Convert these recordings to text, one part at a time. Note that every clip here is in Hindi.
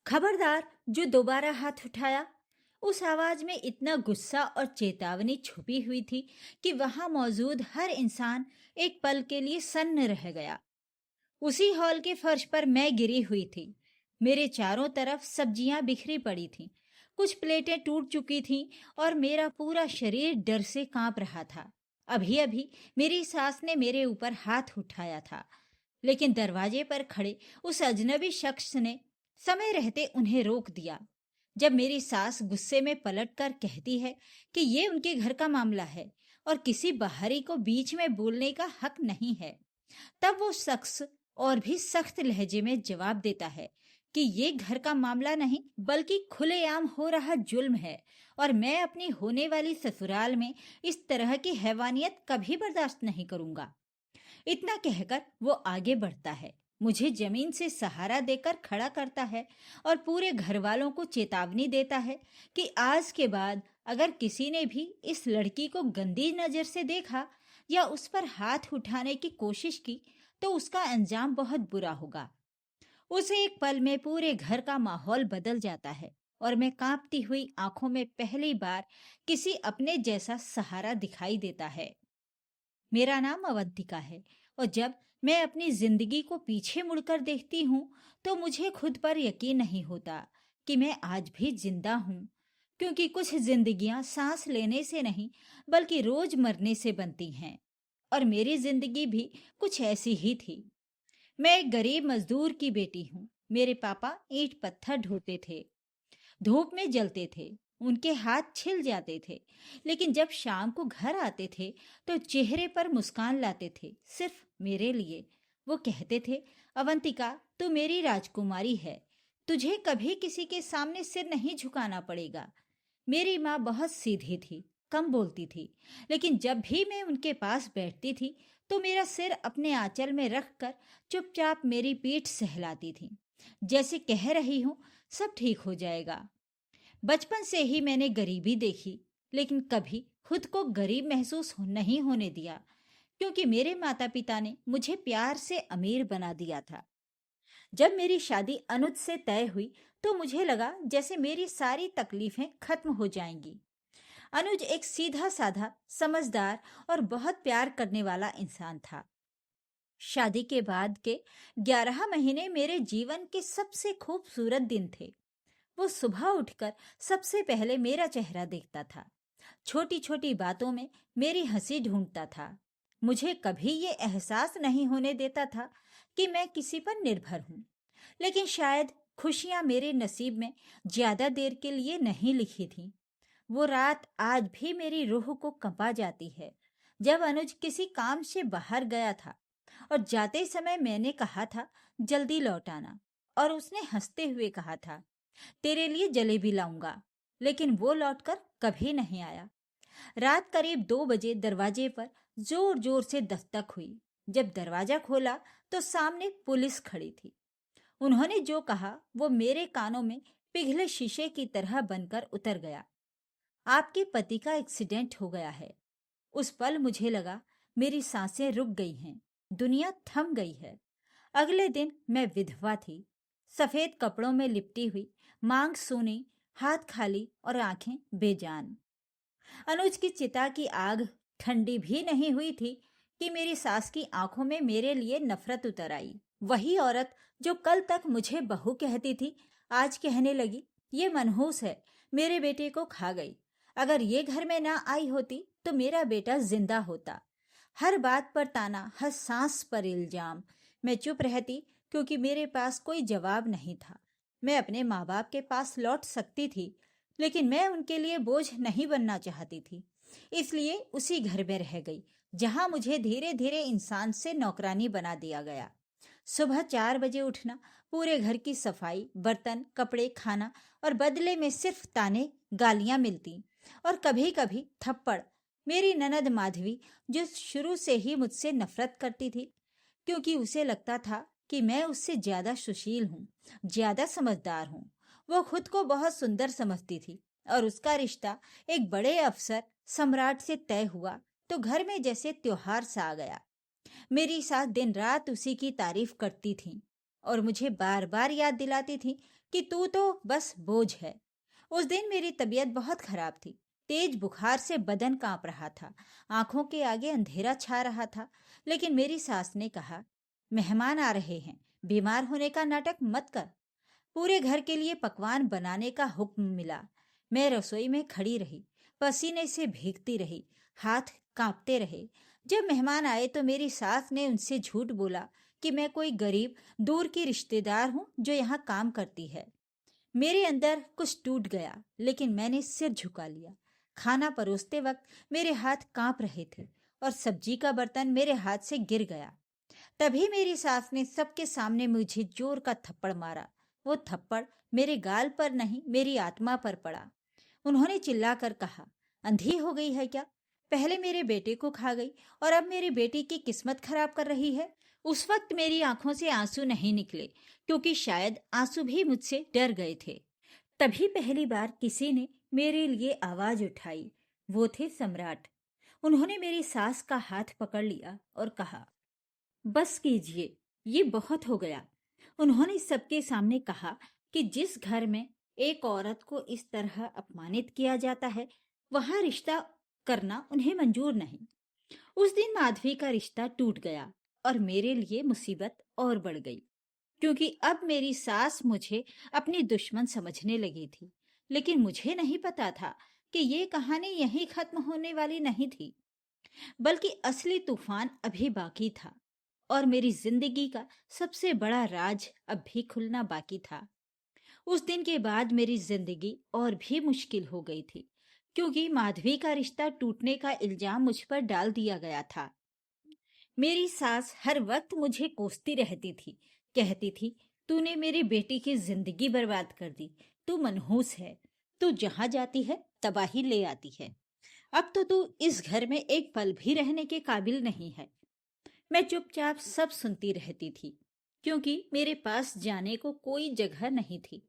खबरदार! जो दोबारा हाथ उठाया। उस आवाज में इतना गुस्सा और चेतावनी छुपी हुई थी कि वहां मौजूद हर इंसान एक पल के लिए सन्न रह गया। उसी हॉल के फर्श पर मैं गिरी हुई थी। मेरे चारों तरफ सब्जियां बिखरी पड़ी थीं। कुछ प्लेटें टूट चुकी थीं और मेरा पूरा शरीर डर से कांप रहा था। अभी अभी मेरी सास ने मेरे ऊपर हाथ उठाया था, लेकिन दरवाजे पर खड़े उस अजनबी शख्स ने समय रहते उन्हें रोक दिया। जब मेरी सास गुस्से में पलटकर कहती है कि ये उनके घर का मामला है और किसी बाहरी को बीच में बोलने का हक नहीं है, तब वो शख्स और भी सख्त लहजे में जवाब देता है कि ये घर का मामला नहीं बल्कि खुलेआम हो रहा जुल्म है और मैं अपनी होने वाली ससुराल में इस तरह की हैवानियत कभी बर्दाश्त नहीं करूंगा। इतना कहकर वो आगे बढ़ता है, मुझे जमीन से सहारा देकर खड़ा करता है और पूरे घर वालों को चेतावनी देता है कि आज के बाद अगर किसी ने भी इस लड़की को गंदी नजर से देखा या उस पर हाथ उठाने की कोशिश की तो उसका अंजाम बहुत बुरा होगा। उस एक पल में पूरे घर का माहौल बदल जाता है और मैं कांपती हुई आंखों में पहली बार किसी अपने जैसा सहारा दिखाई देता है। मेरा नाम अवंतिका है और जब मैं अपनी जिंदगी को पीछे मुड़कर देखती हूँ तो मुझे खुद पर यकीन नहीं होता कि मैं आज भी जिंदा हूँ, क्योंकि कुछ जिंदगियां सांस लेने से नहीं बल्कि रोज मरने से बनती हैं और मेरी जिंदगी भी कुछ ऐसी ही थी। मैं एक गरीब मजदूर की बेटी हूँ। मेरे पापा ईंट पत्थर ढोते थे, धूप में जलते थे, उनके हाथ छिल जाते थे, लेकिन जब शाम को घर आते थे तो चेहरे पर मुस्कान लाते थे, सिर्फ मेरे लिए। वो कहते थे, अवंतिका तू मेरी राजकुमारी है, तुझे कभी किसी के सामने सिर नहीं झुकाना पड़ेगा। मेरी माँ बहुत सीधी थी, कम बोलती थी, लेकिन जब भी मैं उनके पास बैठती थी तो मेरा सिर अपने आंचल में रखकर चुपचाप मेरी पीठ सहलाती थी, जैसे कह रही हूँ सब ठीक हो जाएगा। बचपन से ही मैंने गरीबी देखी, लेकिन कभी खुद को गरीब महसूस नहीं होने दिया, क्योंकि मेरे माता पिता ने मुझे प्यार से अमीर बना दिया था। जब मेरी शादी अनुज से तय हुई तो मुझे लगा जैसे मेरी सारी तकलीफें खत्म हो जाएंगी। अनुज एक सीधा साधा, समझदार और बहुत प्यार करने वाला इंसान था। शादी के बाद के 11 महीने मेरे जीवन के सबसे खूबसूरत दिन थे। वो सुबह उठकर सबसे पहले मेरा चेहरा देखता था, छोटी छोटी बातों में मेरी हंसी ढूंढता था। मुझे कभी ये एहसास नहीं होने देता था कि मैं किसी पर निर्भर हूँ, लेकिन शायद खुशियाँ मेरे नसीब में ज्यादा देर के लिए नहीं लिखी थीं। वो रात आज भी मेरी रूह को कंपा जाती है, जब अनुज किसी काम से बाहर गया था और जाते समय मैंने कहा था जल्दी लौट आना, और उसने हंसते हुए कहा था तेरे लिए जलेबी लाऊंगा, लेकिन वो लौटकर कभी नहीं आया। रात करीब 2 बजे दरवाजे पर जोर जोर से दस्तक हुई। जब दरवाजा खोला तो सामने पुलिस खड़ी थी। उन्होंने जो कहा वो मेरे कानों में पिघले शीशे की तरह बनकर उतर गया। आपके पति का एक्सीडेंट हो गया है। उस पल मुझे लगा मेरी सांसें रुक गई हैं, दुनिया थम गई है। अगले दिन मैं विधवा थी, सफेद कपड़ों में लिपटी हुई, मांग सूनी, हाथ खाली और आंखें बेजान। अनुज की चिता की आग ठंडी भी नहीं हुई थी कि मेरी सास की आंखों में मेरे लिए नफरत उतर आई। वही औरत जो कल तक मुझे बहू कहती थी, आज कहने लगी ये मनहूस है, मेरे बेटे को खा गई। अगर ये घर में ना आई होती तो मेरा बेटा जिंदा होता। हर बात पर ताना, हर सांस पर इल्जाम। मैं चुप रहती क्योंकि मेरे पास कोई जवाब नहीं था। मैं अपने माँ बाप के पास लौट सकती थी, लेकिन मैं उनके लिए बोझ नहीं बनना चाहती थी। इसलिए उसी घर में रह गई जहां मुझे धीरे धीरे इंसान से नौकरानी बना दिया गया। सुबह 4 बजे उठना, पूरे घर की सफाई, बर्तन, कपड़े, खाना, और बदले में सिर्फ ताने, गालियां मिलती और कभी कभी थप्पड़। मेरी ननद माधवी, जो शुरू से ही मुझसे नफरत करती थी, क्योंकि उसे लगता था कि मैं उससे ज्यादा सुशील हूँ, ज्यादा समझदार हूँ। वो खुद को बहुत सुंदर समझती थी और उसका रिश्ता एक बड़े अफसर सम्राट से तय हुआ तो घर में जैसे त्योहार सा आ गया। मेरी सास दिन रात उसी की तारीफ करती थी और मुझे बार बार याद दिलाती थी कि तू तो बस बोझ है। उस दिन मेरी तबीयत बहुत खराब थी। तेज बुखार से बदन कांप रहा था। आंखों के आगे अंधेरा छा रहा था। लेकिन मेरी सास ने कहा, मेहमान आ रहे हैं, बीमार होने का नाटक मत कर। पूरे घर के लिए पकवान बनाने का हुक्म मिला। मैं रसोई में खड़ी रही, पसीने से भीगती रही, हाथ कांपते रहे। जब मेहमान आए तो मेरी सास ने उनसे झूठ बोला कि मैं कोई गरीब दूर की रिश्तेदार हूँ जो यहाँ काम करती है। मेरे अंदर कुछ टूट गया, लेकिन मैंने सिर झुका लिया। खाना परोसते वक्त मेरे हाथ कांप रहे थे और सब्जी का बर्तन मेरे हाथ से गिर गया। तभी मेरी सास ने सबके सामने मुझे जोर का थप्पड़ मारा। वो थप्पड़ मेरे गाल पर नहीं, मेरी आत्मा पर पड़ा। उन्होंने चिल्लाकर कहा, अंधी हो गई है क्या? पहले मेरे बेटे को खा गई और अब मेरी बेटी की किस्मत खराब कर रही है। उस वक्त मेरी आंखों से आंसू नहीं निकले, क्योंकि शायद आंसू भी मुझसे डर गए थे। तभी पहली बार किसी ने मेरे लिए आवाज उठाई। वो थे सम्राट। उन्होंने मेरी सास का हाथ पकड़ लिया और कहा, बस कीजिए, ये बहुत हो गया। उन्होंने सबके सामने कहा कि जिस घर में एक औरत को इस तरह अपमानित किया जाता है, वहां रिश्ता करना उन्हें मंजूर नहीं। उस दिन माधवी का रिश्ता टूट गया और मेरे लिए मुसीबत और बढ़ गई, क्योंकि अब मेरी सास मुझे अपनी दुश्मन समझने लगी थी। लेकिन मुझे नहीं पता था कि ये कहानी यहीं खत्म होने वाली नहीं थी, बल्कि असली तूफान अभी बाकी था और मेरी जिंदगी का सबसे बड़ा राज अब भी खुलना बाकी था। उस दिन के बाद मेरी जिंदगी और भी मुश्किल हो गई थी, क्योंकि माधवी का रिश्ता टूटने का इल्जाम मुझ पर डाल दिया गया था। मेरी सास हर वक्त मुझे कोसती रहती थी, कहती थी, तूने मेरी बेटी की जिंदगी बर्बाद कर दी, तू मनहूस है, तू जहां जाती है तबाही ले आती है, अब तो तू इस घर में एक पल भी रहने के काबिल नहीं है। मैं चुपचाप सब सुनती रहती थी, क्योंकि मेरे पास जाने को कोई जगह नहीं थी।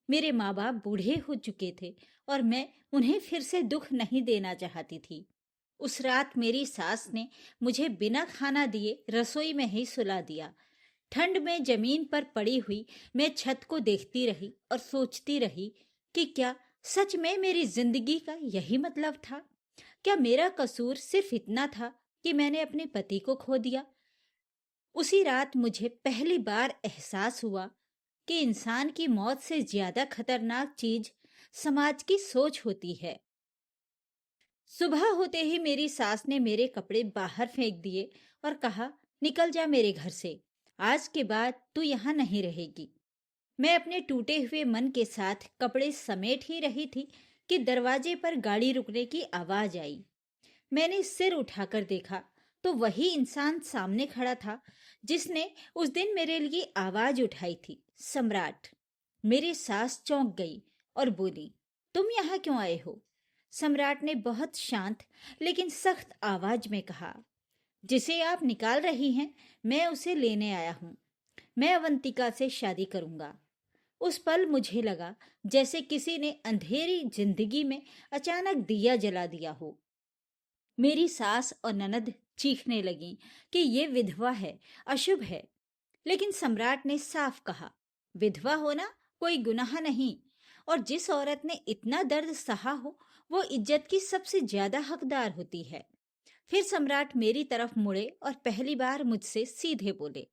मेरे माँ बाप बूढ़े हो चुके थे और मैं उन्हें फिर से दुख नहीं देना चाहती थी। उस रात मेरी सास ने मुझे बिना खाना दिए रसोई में ही सुला दिया। ठंड में जमीन पर पड़ी हुई मैं छत को देखती रही और सोचती रही कि क्या सच में मेरी जिंदगी का यही मतलब था? क्या मेरा कसूर सिर्फ इतना था कि मैंने अपने पति को खो दिया? उसी रात मुझे पहली बार एहसास हुआ कि इंसान की मौत से ज्यादा खतरनाक चीज समाज की सोच होती है। सुबह होते ही मेरी सास ने मेरे कपड़े बाहर फेंक दिए और कहा, निकल जा मेरे घर से, आज के बाद तू यहाँ नहीं रहेगी। मैं अपने टूटे हुए मन के साथ कपड़े समेट ही रही थी कि दरवाजे पर गाड़ी रुकने की आवाज आई। मैंने सिर उठाकर देखा तो वही इंसान सामने खड़ा था जिसने उस दिन मेरे लिए आवाज उठाई थी, सम्राट। मेरी सास चौंक गई और बोली, तुम यहाँ क्यों आए हो? सम्राट ने बहुत शांत लेकिन सख्त आवाज में कहा, जिसे आप निकाल रही हैं, मैं उसे लेने आया हूँ। मैं अवंतिका से शादी करूंगा। उस पल मुझे लगा जैसे किसी ने अंधेरी जिंदगी में अचानक दिया जला दिया हो। मेरी सास और ननद चीखने लगी कि ये विधवा है, अशुभ है। लेकिन सम्राट ने साफ कहा, विधवा होना कोई गुनाह नहीं, और जिस औरत ने इतना दर्द सहा हो वो इज्जत की सबसे ज्यादा हकदार होती है। फिर सम्राट मेरी तरफ मुड़े और पहली बार मुझसे सीधे बोले,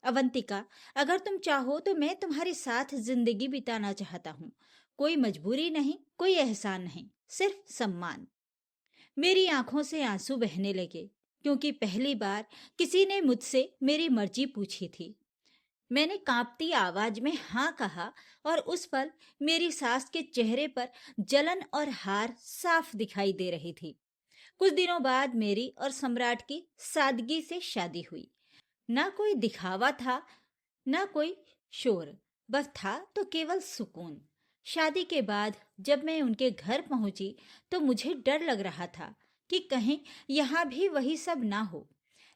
अवंतिका, अगर तुम चाहो तो मैं तुम्हारे साथ जिंदगी बिताना चाहता हूँ। कोई मजबूरी नहीं, कोई एहसान नहीं, सिर्फ सम्मान। मेरी आंखों से आंसू बहने लगे, क्योंकि पहली बार किसी ने मुझसे मेरी मर्जी पूछी थी। मैंने कांपती आवाज में हाँ कहा और उस पल मेरी सास के चेहरे पर जलन और हार साफ दिखाई दे रही थी। कुछ दिनों बाद मेरी और सम्राट की सादगी से शादी हुई। ना कोई दिखावा था, ना कोई शोर, बस था तो केवल सुकून। शादी के बाद जब मैं उनके घर पहुंची तो मुझे डर लग रहा था कि कहीं यहाँ भी वही सब ना हो,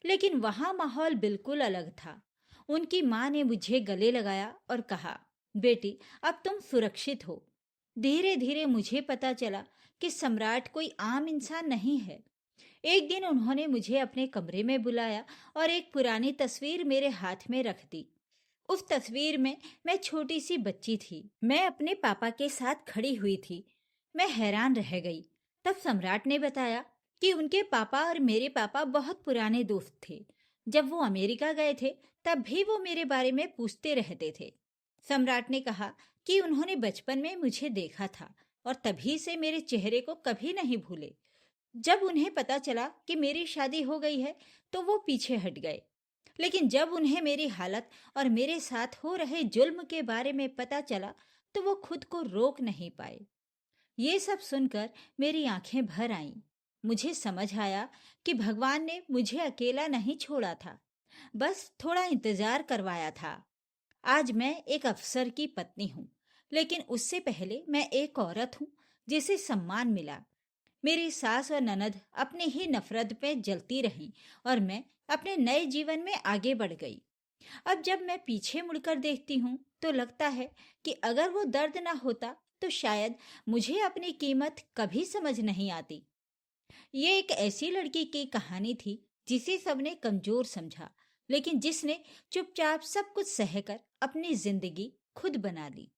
लेकिन वहां माहौल बिल्कुल अलग था। उनकी माँ ने मुझे गले लगाया और कहा, बेटी, अब तुम सुरक्षित हो। धीरे धीरे मुझे पता चला कि सम्राट कोई आम इंसान नहीं है। एक दिन उन्होंने मुझे अपने कमरे में बुलाया और एक पुरानी तस्वीर मेरे हाथ में रख दी। उस तस्वीर में मैं छोटी सी बच्ची थी। मैं अपने पापा के साथ खड़ी हुई थी। मैं हैरान रह गई। तब सम्राट ने बताया कि उनके पापा और मेरे पापा बहुत पुराने दोस्त थे। जब वो अमेरिका गए थे तब भी वो मेरे बारे में पूछते रहते थे। सम्राट ने कहा कि उन्होंने बचपन में मुझे देखा था और तभी से मेरे चेहरे को कभी नहीं भूले। जब उन्हें पता चला कि मेरी शादी हो गई है तो वो पीछे हट गए। लेकिन जब उन्हें मेरी हालत और मेरे साथ हो रहे जुल्म के बारे में पता चला तो वो खुद को रोक नहीं पाए। ये सब सुनकर मेरी आंखें भर आईं। मुझे समझ आया कि भगवान ने मुझे अकेला नहीं छोड़ा था, बस थोड़ा इंतजार करवाया था। आज मैं एक अफसर की पत्नी हूँ, लेकिन उससे पहले मैं एक औरत हूँ जिसे सम्मान मिला। मेरी सास और ननद अपने ही नफरत में जलती रहीं और मैं अपने नए जीवन में आगे बढ़ गई। अब जब मैं पीछे मुड़कर देखती हूँ तो लगता है कि अगर वो दर्द ना होता तो शायद मुझे अपनी कीमत कभी समझ नहीं आती। ये एक ऐसी लड़की की कहानी थी जिसे सबने कमजोर समझा, लेकिन जिसने चुपचाप सब कुछ सहकर अपनी जिंदगी खुद बना ली।